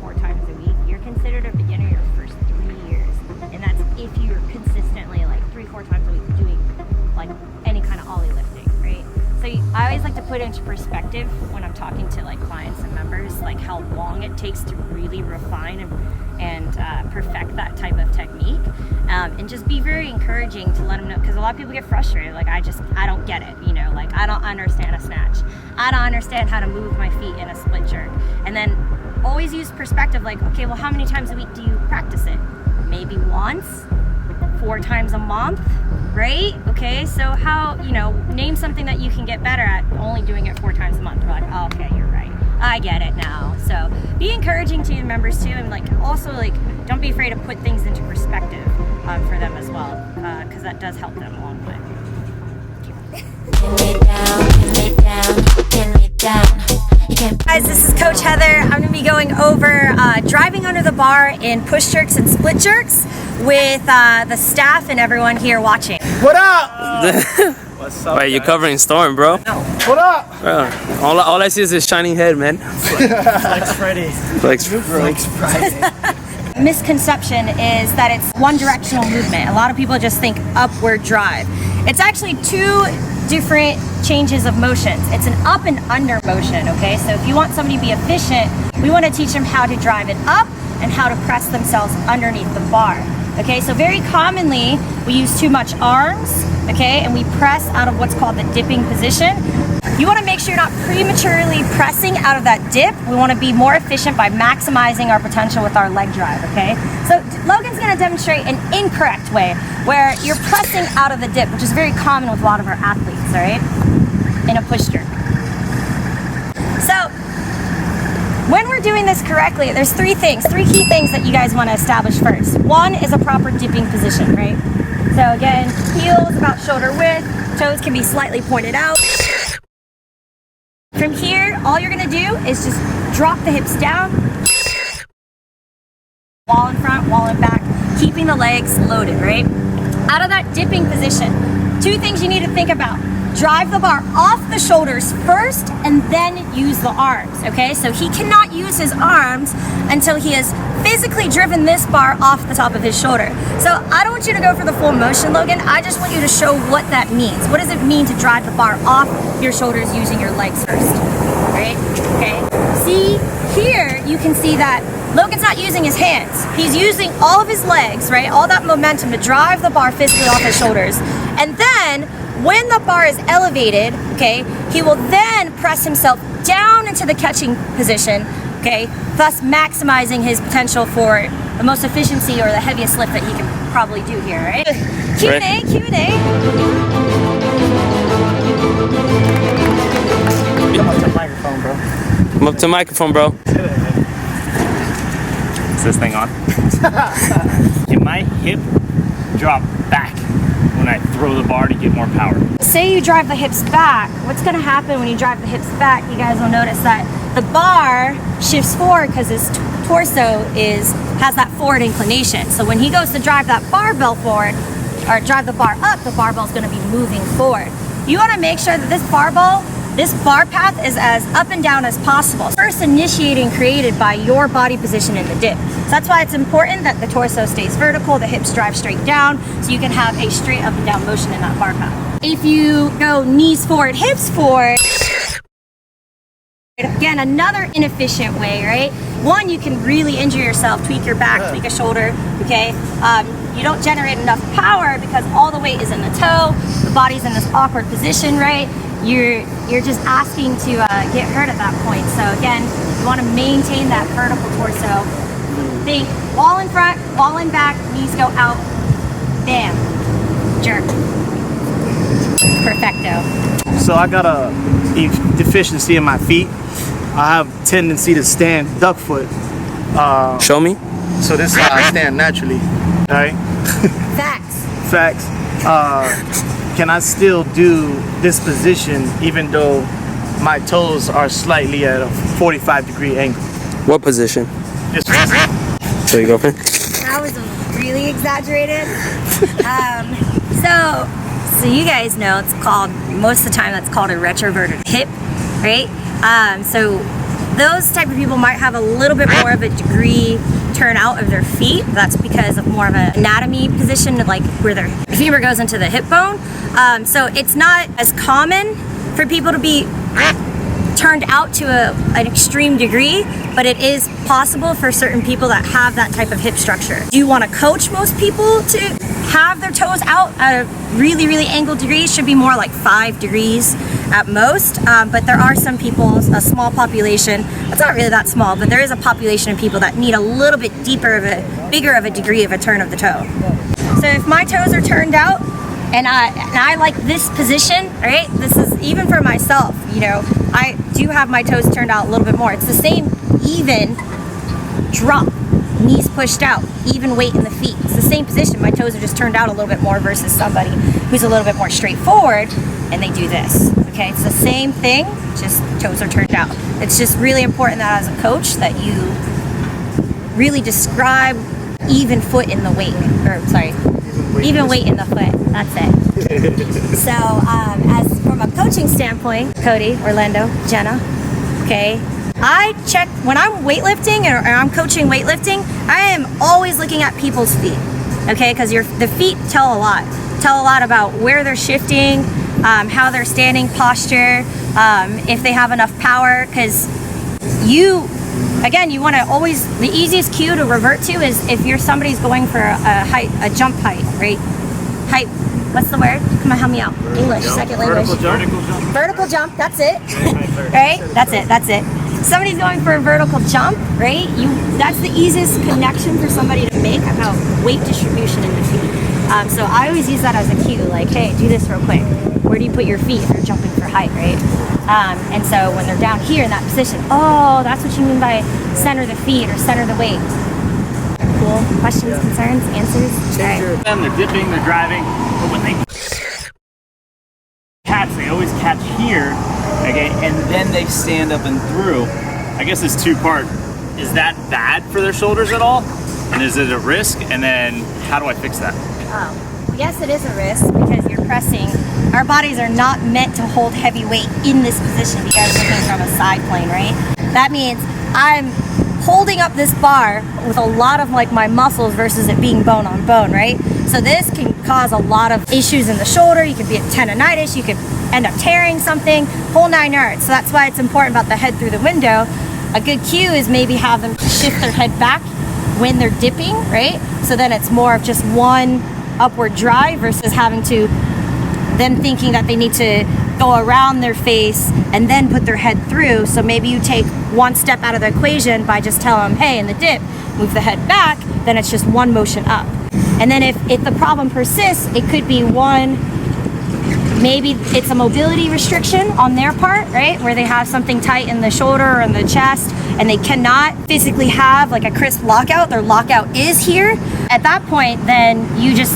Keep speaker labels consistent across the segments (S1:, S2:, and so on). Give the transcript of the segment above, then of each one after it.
S1: 4 times a week, you're considered a beginner your first 3 years. And that's if you're consistently like 3-4 times a week doing like any kind of ollie lifting, right? So I always like to put into perspective when I'm talking to like clients and members, like how long it takes to really refine and perfect that type of technique, and just be very encouraging to let them know, because a lot of people get frustrated, like I don't get it, you know, like I don't understand a snatch, I don't understand how to move my feet in a split jerk. And then always use perspective, like, okay, well, how many times a week do you practice it? Maybe once, 4 times a month, right? Okay, so how, you know, name something that you can get better at only doing it 4 times a month. We're like, oh, okay, you're right, I get it now. So be encouraging to your members too, and like also like don't be afraid to put things into perspective for them as well, because that does help them along the way. Guys, this is Coach Heather. I'm going to be going over driving under the bar in push jerks and split jerks with the staff and everyone here watching.
S2: What up? What's up? Wait, you're covering Storm, bro.
S1: No.
S2: What up? All I see is his shining head, man.
S3: Flex Friday.
S2: Flex Friday.
S1: Misconception is that it's one directional movement. A lot of people just think upward drive. It's actually 2 different changes of motions. It's an up and under motion, okay? So if you want somebody to be efficient, we want to teach them how to drive it up and how to press themselves underneath the bar. Okay, so very commonly we use too much arms, okay, and we press out of what's called the dipping position. You want to make sure you're not prematurely pressing out of that dip. We want to be more efficient by maximizing our potential with our leg drive, okay? So Logan's going to demonstrate an incorrect way where you're pressing out of the dip, which is very common with a lot of our athletes, all right, in a push jerk. So when we're doing this correctly, there's 3 key things that you guys want to establish first. One is a proper dipping position, right? So again, heels about shoulder width, toes can be slightly pointed out. From here, all you're gonna do is just drop the hips down, wall in front, wall in back, keeping the legs loaded, right? Out of that dipping position, 2 things you need to think about. Drive the bar off the shoulders first and then use the arms, okay? So he cannot use his arms until he has physically driven this bar off the top of his shoulder. So I don't want you to go for the full motion, Logan. I just want you to show what that means. What does it mean to drive the bar off your shoulders using your legs first, right? Okay, see here, you can see that Logan's not using his hands. He's using all of his legs, right? All that momentum to drive the bar physically off his shoulders. And then when the bar is elevated, okay, he will then press himself down into the catching position, okay, thus maximizing his potential for the most efficiency or the heaviest lift that he can probably do here, right? Q&A, Q&A.
S3: Come up to the microphone, bro.
S2: Come up to the microphone, bro.
S3: Is this thing on? Can my hip drop back when I throw the bar to get more power?
S1: Say you drive the hips back, what's gonna happen when you drive the hips back, you guys will notice that the bar shifts forward because his torso has that forward inclination. So when he goes to drive that barbell forward, or drive the bar up, the barbell's gonna be moving forward. You wanna make sure that this bar path is as up and down as possible. First initiating created by your body position in the dip. So that's why it's important that the torso stays vertical, the hips drive straight down, so you can have a straight up and down motion in that bar path. If you go knees forward, hips forward, again, another inefficient way, right? One, you can really injure yourself, tweak your back, tweak a shoulder, okay? You don't generate enough power because all the weight is in the toe, the body's in this awkward position, right? You're just asking to get hurt at that point. So again, you want to maintain that vertical torso. Think wall in front, wall in back, knees go out, bam, jerk. Perfecto.
S4: So I got a deficiency in my feet. I have tendency to stand duck foot.
S2: Show me.
S4: So this is how I stand naturally. All right. Facts. Can I still do this position even though my toes are slightly at a 45-degree angle?
S2: What position?
S4: This one.
S2: So you go for it?
S1: That was really exaggerated. So you guys know it's called, most of the time that's called a retroverted hip, right? So those type of people might have a little bit more of a degree turnout of their feet. That's because of more of an anatomy position, like where their femur goes into the hip bone. So it's not as common for people to be turned out to an extreme degree, but it is possible for certain people that have that type of hip structure. Do you want to coach most people to have their toes out at a really, really angled degree? Should be more like 5 degrees at most, but there are some people, a small population, it's not really that small, but there is a population of people that need a little bit bigger of a degree of a turn of the toe. So if my toes are turned out, and I like this position, right? This is even for myself, you know, I do have my toes turned out a little bit more. It's the same even drop, knees pushed out, even weight in the feet. It's the same position. My toes are just turned out a little bit more versus somebody who's a little bit more straightforward and they do this. Okay, it's the same thing, just toes are turned out. It's just really important that as a coach that you really describe even foot in the weight, or sorry, even weight in the foot. That's it. So, as from a coaching standpoint, Cody, Orlando, Jenna, okay, I check when I'm weightlifting or I'm coaching weightlifting. I am always looking at people's feet, okay, because the feet tell a lot about where they're shifting, how they're standing, posture, if they have enough power, because again, you want to always, the easiest cue to revert to is if somebody's going for a jump height, right? Height, what's the word? Come on, help me out. English, second language. Vertical jump, that's it. Right? That's it. Somebody's going for a vertical jump, right? That's the easiest connection for somebody to make about weight distribution in the feet. So I always use that as a cue, like, hey, do this real quick. Where do you put your feet if you're jumping for height, right? And so when they're down here in that position, oh, that's what you mean by center the feet or center the weight. Cool. Questions, concerns, answers? All right.
S3: They're dipping, they're driving, but when they catch, they always catch here, okay, and then they stand up and through. I guess it's 2-part. Is that bad for their shoulders at all? And is it a risk? And then how do I fix that?
S1: Yes, it is a risk because you're pressing. Our bodies are not meant to hold heavy weight in this position. You guys are looking from a side plane, right? That means I'm holding up this bar with a lot of like my muscles versus it being bone on bone, right? So this can cause a lot of issues in the shoulder. You could be at tendonitis. You could end up tearing something, whole 9 yards. So that's why it's important about the head through the window. A good cue is maybe have them shift their head back when they're dipping, right? So then it's more of just one upward drive versus having to them thinking that they need to go around their face and then put their head through. So maybe you take one step out of the equation by just telling them, hey, in the dip, move the head back, then it's just one motion up. And then if the problem persists, it could be maybe it's a mobility restriction on their part, right? Where they have something tight in the shoulder or in the chest and they cannot physically have like a crisp lockout. Their lockout is here. At that point, then you just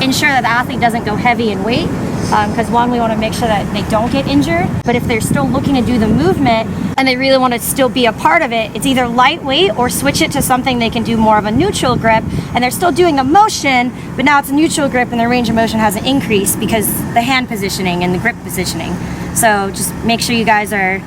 S1: ensure that the athlete doesn't go heavy in weight. Because one, we want to make sure that they don't get injured. But if they're still looking to do the movement and they really want to still be a part of it, it's either lightweight or switch it to something they can do more of a neutral grip. And they're still doing the motion, but now it's a neutral grip and their range of motion has an increase because the hand positioning and the grip positioning. So just make sure you guys are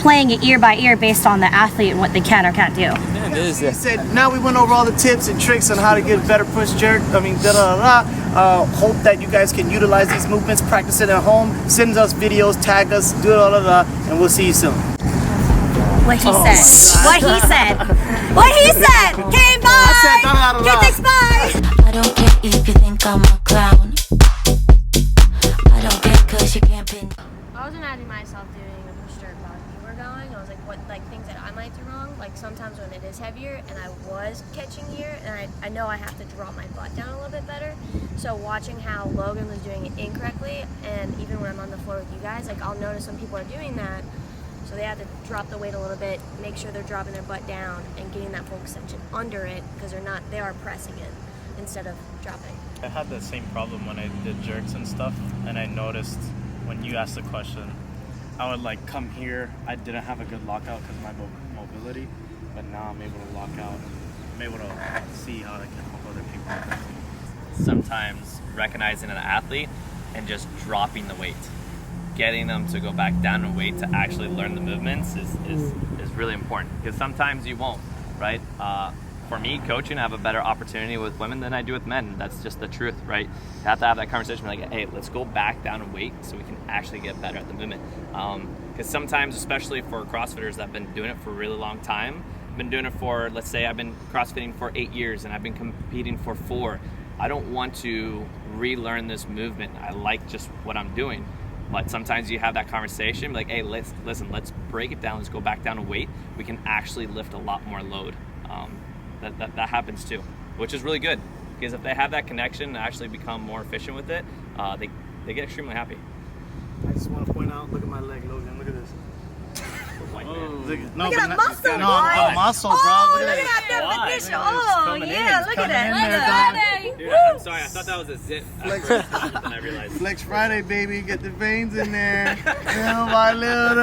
S1: playing it ear by ear based on the athlete and what they can or can't do.
S4: He said, now we went over all the tips and tricks on how to get better push jerk. Hope that you guys can utilize these movements, practice it at home, send us videos, tag us, do it all of that, and we'll see you soon.
S1: What he said. What he said. What he said. Okay, bye. Okay, thanks, bye.
S5: I don't care if you think I'm a clown. I don't care 'cause you can't pin.
S6: I was imagining myself doing a push jerk while you were going. I was like, what things that I might do wrong? Like sometimes when it is heavier and I was catching here and I know I have to drop my butt down a little bit better. So watching how Logan was doing it incorrectly, and even when I'm on the floor with you guys, like I'll notice when people are doing that. So they have to drop the weight a little bit, make sure they're dropping their butt down and getting that full extension under it because they are pressing it instead of dropping.
S3: I had the same problem when I did jerks and stuff, and I noticed when you asked the question, I would like come here. I didn't have a good lockout because of my mobility, but now I'm able to lock out. I'm able to see how I can help other people.
S7: Sometimes recognizing an athlete and just dropping the weight. getting them to go back down and weight to actually learn the movements is really important, because sometimes you won't, right? For me, coaching, I have a better opportunity with women than I do with men. That's just the truth, right? You have to have that conversation like, hey, let's go back down and weight so we can actually get better at the movement. Because sometimes, especially for CrossFitters that have been doing it for a really long time, been doing it for, let's say I've been CrossFitting for 8 years and I've been competing for 4. I don't want to relearn this movement. I like just what I'm doing. But sometimes you have that conversation like, hey, let's break it down. Let's go back down to weight. We can actually lift a lot more load. That happens too, which is really good, because if they have that connection and actually become more efficient with it, they get extremely happy.
S4: I just want to point out, look at my leg, Logan. Look at this.
S7: White man.
S1: Look at that muscle,
S4: no,
S1: boy.
S4: muscle, bro.
S1: Oh,
S4: Look
S1: look
S4: at
S1: at that
S7: Why?
S1: definition. Oh, yeah, look at that.
S7: Dude, I'm sorry, I thought that was a zip at first, and I realized.
S4: Flex Friday, baby. Get the veins in there. Little by little.